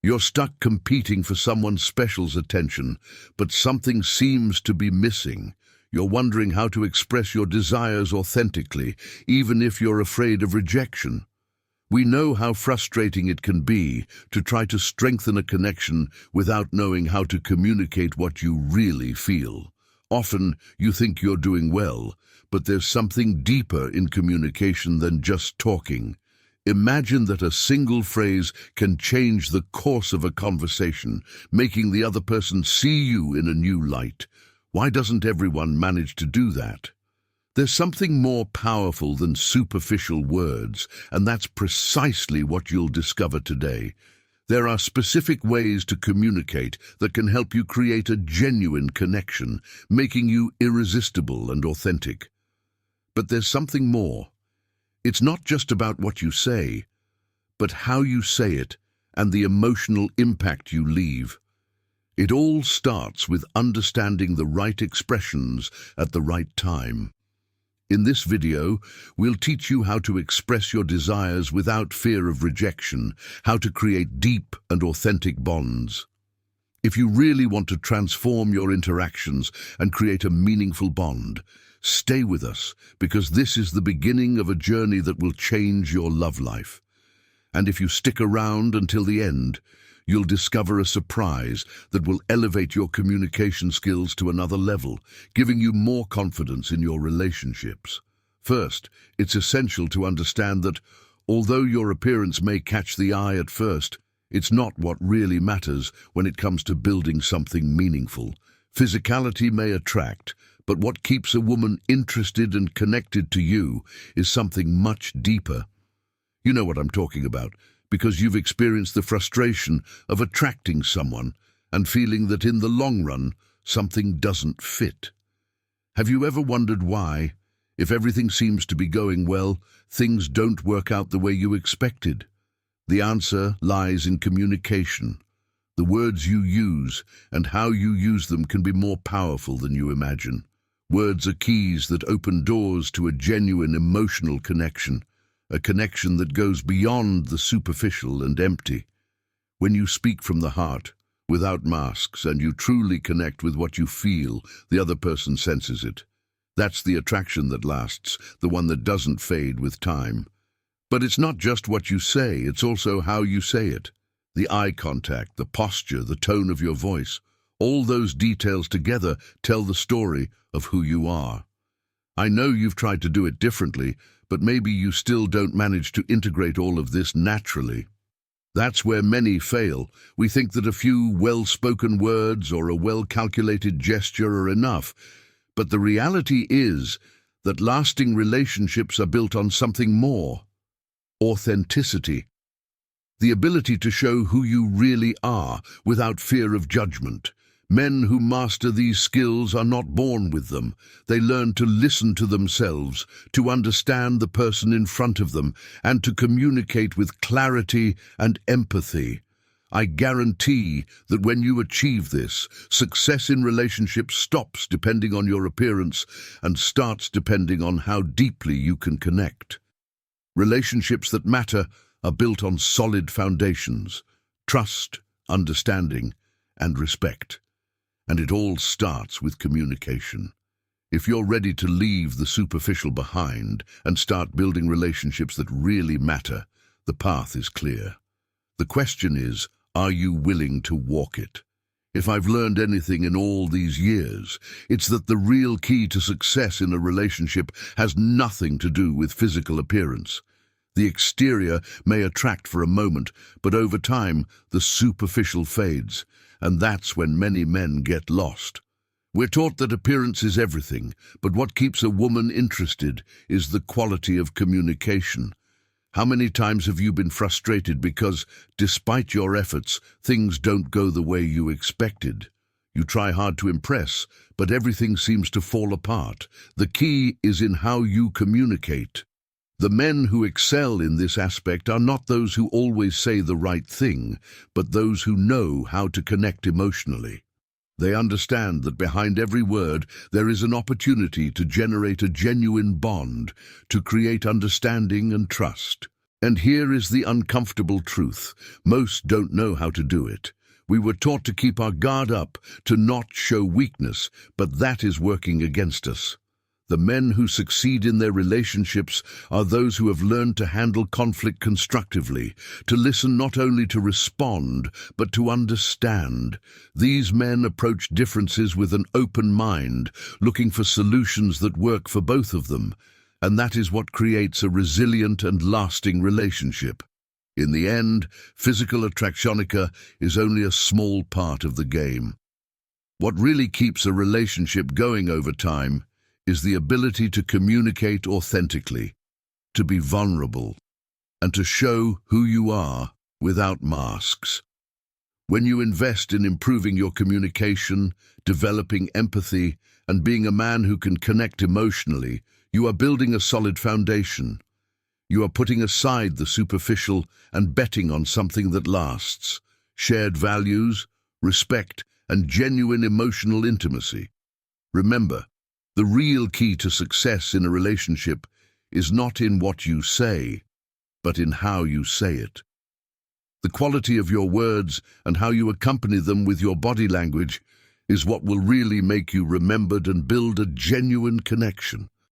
You're stuck competing for someone special's attention, but something seems to be missing. You're wondering how to express your desires authentically, even if you're afraid of rejection. We know how frustrating it can be to try to strengthen a connection without knowing how to communicate what you really feel. Often, you think you're doing well, but there's something deeper in communication than just talking. Imagine that a single phrase can change the course of a conversation, making the other person see you in a new light. Why doesn't everyone manage to do that? There's something more powerful than superficial words, and that's precisely what you'll discover today. There are specific ways to communicate that can help you create a genuine connection, making you irresistible and authentic. But there's something more. It's not just about what you say, but how you say it and the emotional impact you leave. It all starts with understanding the right expressions at the right time. In this video, we'll teach you how to express your desires without fear of rejection, how to create deep and authentic bonds. If you really want to transform your interactions and create a meaningful bond, stay with us, because this is the beginning of a journey that will change your love life. And if you stick around until the end, you'll discover a surprise that will elevate your communication skills to another level, giving you more confidence in your relationships. First, it's essential to understand that, although your appearance may catch the eye at first, it's not what really matters when it comes to building something meaningful. Physicality may attract, but what keeps a woman interested and connected to you is something much deeper. You know what I'm talking about, because you've experienced the frustration of attracting someone and feeling that in the long run, something doesn't fit. Have you ever wondered why, if everything seems to be going well, things don't work out the way you expected? The answer lies in communication. The words you use and how you use them can be more powerful than you imagine. Words are keys that open doors to a genuine emotional connection, a connection that goes beyond the superficial and empty. When you speak from the heart, without masks, and you truly connect with what you feel, the other person senses it. That's the attraction that lasts, the one that doesn't fade with time. But it's not just what you say, it's also how you say it. The eye contact, the posture, the tone of your voice, all those details together tell the story of who you are. I know you've tried to do it differently, but maybe you still don't manage to integrate all of this naturally. That's where many fail. We think that a few well-spoken words or a well-calculated gesture are enough, but the reality is that lasting relationships are built on something more: authenticity. The ability to show who you really are without fear of judgment. Men who master these skills are not born with them. They learn to listen to themselves, to understand the person in front of them, and to communicate with clarity and empathy. I guarantee that when you achieve this, success in relationships stops depending on your appearance and starts depending on how deeply you can connect. Relationships that matter are built on solid foundations: trust, understanding, and respect. And it all starts with communication. If you're ready to leave the superficial behind and start building relationships that really matter, the path is clear. The question is, are you willing to walk it? If I've learned anything in all these years, it's that the real key to success in a relationship has nothing to do with physical appearance. The exterior may attract for a moment, but over time, the superficial fades. And that's when many men get lost. We're taught that appearance is everything, but what keeps a woman interested is the quality of communication. How many times have you been frustrated because, despite your efforts, things don't go the way you expected? You try hard to impress, but everything seems to fall apart. The key is in how you communicate. The men who excel in this aspect are not those who always say the right thing, but those who know how to connect emotionally. They understand that behind every word there is an opportunity to generate a genuine bond, to create understanding and trust. And here is the uncomfortable truth. Most don't know how to do it. We were taught to keep our guard up, to not show weakness, but that is working against us. The men who succeed in their relationships are those who have learned to handle conflict constructively, to listen not only to respond, but to understand. These men approach differences with an open mind, looking for solutions that work for both of them, and that is what creates a resilient and lasting relationship. In the end, physical attractionika is only a small part of the game. What really keeps a relationship going over time is the ability to communicate authentically, to be vulnerable, and to show who you are without masks. When you invest in improving your communication, developing empathy, and being a man who can connect emotionally, you are building a solid foundation. You are putting aside the superficial and betting on something that lasts: shared values, respect, and genuine emotional intimacy. Remember, the real key to success in a relationship is not in what you say, but in how you say it. The quality of your words and how you accompany them with your body language is what will really make you remembered and build a genuine connection.